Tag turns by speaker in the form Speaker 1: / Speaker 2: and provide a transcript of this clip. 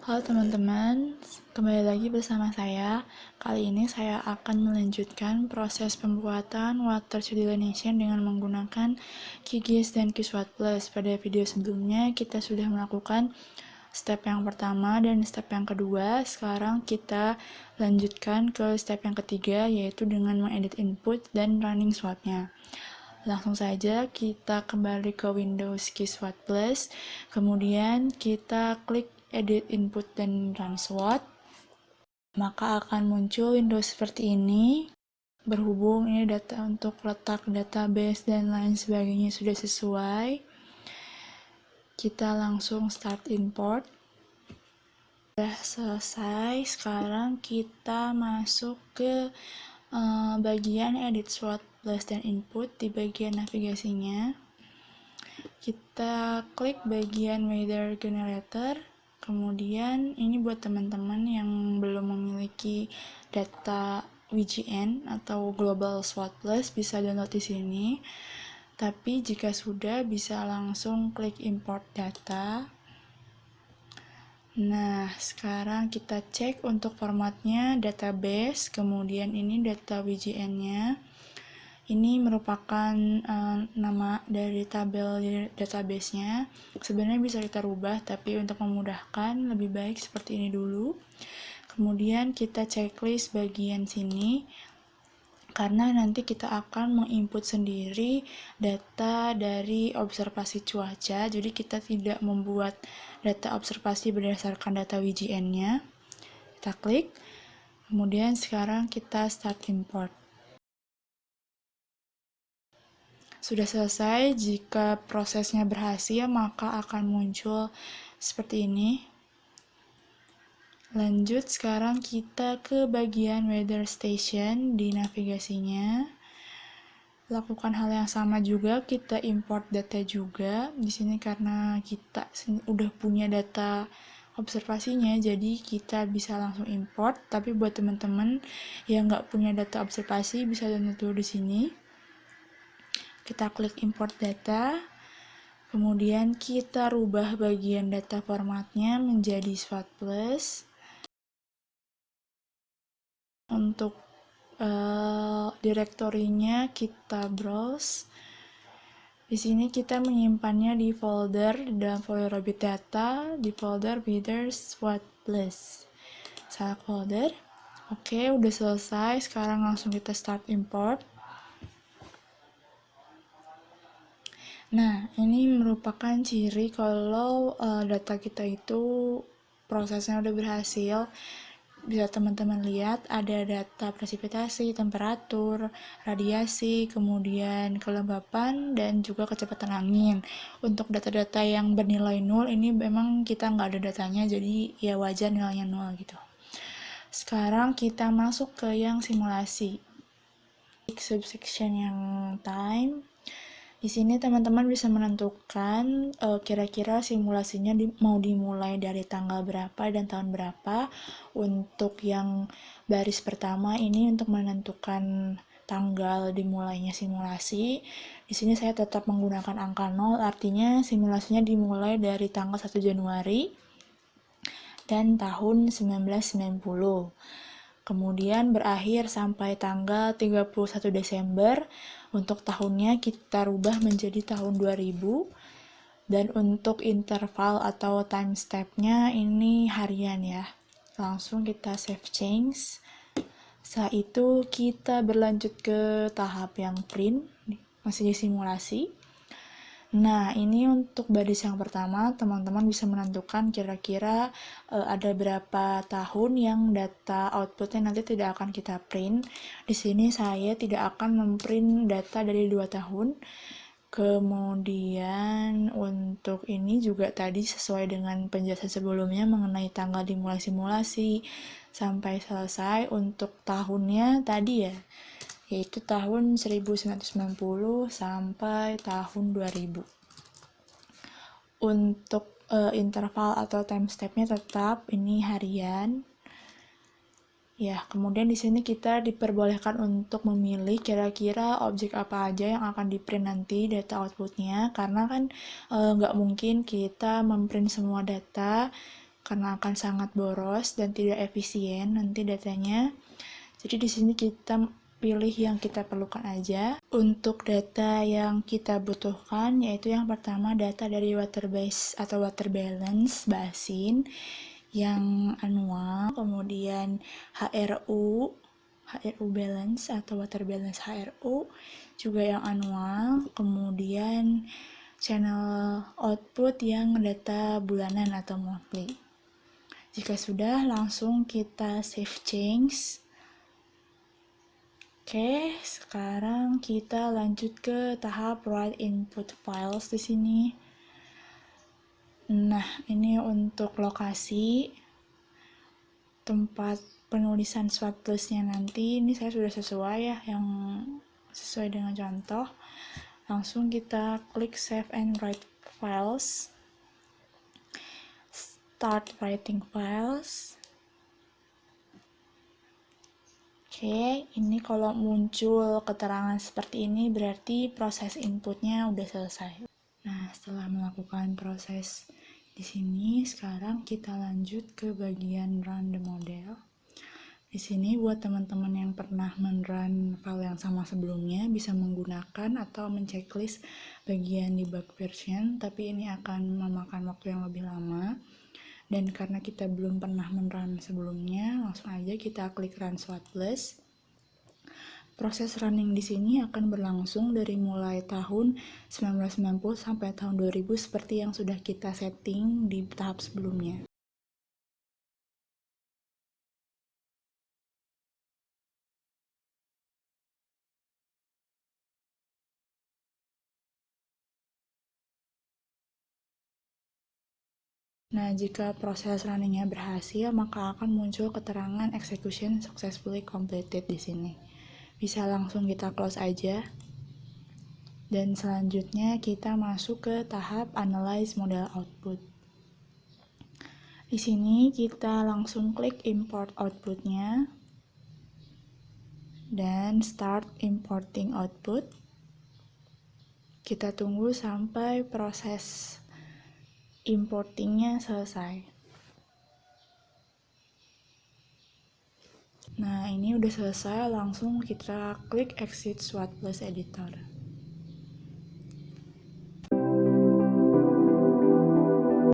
Speaker 1: Halo teman-teman, kembali lagi bersama saya. Kali ini saya akan melanjutkan proses pembuatan water desalination dengan menggunakan QGIS dan QSWOT Plus. Pada video sebelumnya kita sudah melakukan step yang pertama dan step yang kedua. Sekarang kita lanjutkan ke step yang ketiga, yaitu dengan mengedit input dan running SWOT-nya. Langsung saja kita kembali ke Windows QSWOT Plus, kemudian kita klik edit input dan run SWOT, maka akan muncul window seperti ini. Berhubung ini data untuk letak database dan lain sebagainya sudah sesuai, kita langsung start import. Sudah selesai, sekarang kita masuk ke bagian edit SWOT plus dan input di bagian navigasinya. Kita klik bagian weather generator. Kemudian ini buat teman-teman yang belum memiliki data WGN atau Global SWOT Plus bisa download di sini. Tapi jika sudah bisa langsung klik import data. Nah, sekarang kita cek untuk formatnya database, kemudian ini data WGN-nya. Ini merupakan nama dari tabel database-nya. Sebenarnya bisa kita rubah, tapi untuk memudahkan lebih baik seperti ini dulu. Kemudian kita checklist bagian sini, karena nanti kita akan menginput sendiri data dari observasi cuaca. Jadi kita tidak membuat data observasi berdasarkan data WGN-nya. Kita klik. Kemudian sekarang kita start import. Sudah selesai. Jika prosesnya berhasil, maka akan muncul seperti ini. Lanjut, sekarang kita ke bagian weather station di navigasinya. Lakukan hal yang sama juga, kita import data juga. Di sini karena kita udah punya data observasinya, jadi kita bisa langsung import. Tapi buat teman-teman yang nggak punya data observasi, bisa download dulu di sini. Kita klik import data, kemudian kita rubah bagian data formatnya menjadi SWOT Plus. Untuk direktorinya kita browse. Di sini kita menyimpannya di folder, dalam folder Rabbit Data, di folder Weather SWOT Plus. Select folder. Oke, udah selesai. Sekarang langsung kita start import. Nah, ini merupakan ciri kalau data kita itu prosesnya udah berhasil. Bisa teman-teman lihat ada data presipitasi, temperatur, radiasi, kemudian kelembapan, dan juga kecepatan angin. Untuk data-data yang bernilai 0 ini memang kita nggak ada datanya, jadi ya wajar nilainya 0 gitu. Sekarang kita masuk ke yang simulasi. Subsection yang time. Di sini teman-teman bisa menentukan kira-kira simulasinya mau dimulai dari tanggal berapa dan tahun berapa. Untuk yang baris pertama ini untuk menentukan tanggal dimulainya simulasi. Di sini saya tetap menggunakan angka 0, artinya simulasinya dimulai dari tanggal 1 Januari dan tahun 1990. Kemudian berakhir sampai tanggal 31 Desember. Untuk tahunnya kita rubah menjadi tahun 2000. Dan untuk interval atau time step-nya ini harian ya. Langsung kita save change. Setelah itu kita berlanjut ke tahap yang print, masih di simulasi. Nah, ini untuk baris yang pertama, teman-teman bisa menentukan kira-kira ada berapa tahun yang data outputnya nanti tidak akan kita print. Di sini saya tidak akan memprint data dari 2 tahun. Kemudian untuk ini juga tadi sesuai dengan penjelasan sebelumnya mengenai tanggal dimulai simulasi sampai selesai. Untuk tahunnya tadi ya, yaitu tahun 1990 sampai tahun 2000. Untuk interval atau time step-nya tetap ini harian. Ya, kemudian di sini kita diperbolehkan untuk memilih kira-kira objek apa aja yang akan di-print nanti data outputnya, karena kan nggak mungkin kita memprint semua data karena akan sangat boros dan tidak efisien nanti datanya. Jadi di sini kita pilih yang kita perlukan aja. Untuk data yang kita butuhkan yaitu yang pertama data dari water base atau water balance basin yang anual, kemudian HRU balance atau water balance HRU juga yang anual, kemudian channel output yang data bulanan atau monthly. Jika sudah, langsung kita save change. Oke, sekarang kita lanjut ke tahap write input files di sini. Nah, ini untuk lokasi tempat penulisan swap listnya nanti. Ini saya sudah sesuai ya, yang sesuai dengan contoh. Langsung kita klik save and write files. Start writing files. Oke, ini kalau muncul keterangan seperti ini berarti proses inputnya udah selesai. Nah, setelah melakukan proses di sini, sekarang kita lanjut ke bagian run the model. Di sini buat teman-teman yang pernah men-run file yang sama sebelumnya bisa menggunakan atau menceklis bagian debug version, tapi ini akan memakan waktu yang lebih lama. Dan karena kita belum pernah men-run sebelumnya, langsung aja kita klik run swapless. Proses running di sini akan berlangsung dari mulai tahun 1990 sampai tahun 2000 seperti yang sudah kita setting di tahap sebelumnya. Nah, jika proses runningnya berhasil, maka akan muncul keterangan execution successfully completed di sini. Bisa langsung kita close aja. Dan selanjutnya kita masuk ke tahap analyze model output. Di sini kita langsung klik import outputnya dan start importing output. Kita tunggu sampai proses importingnya selesai. Nah, ini udah selesai, langsung kita klik exit Swapless editor.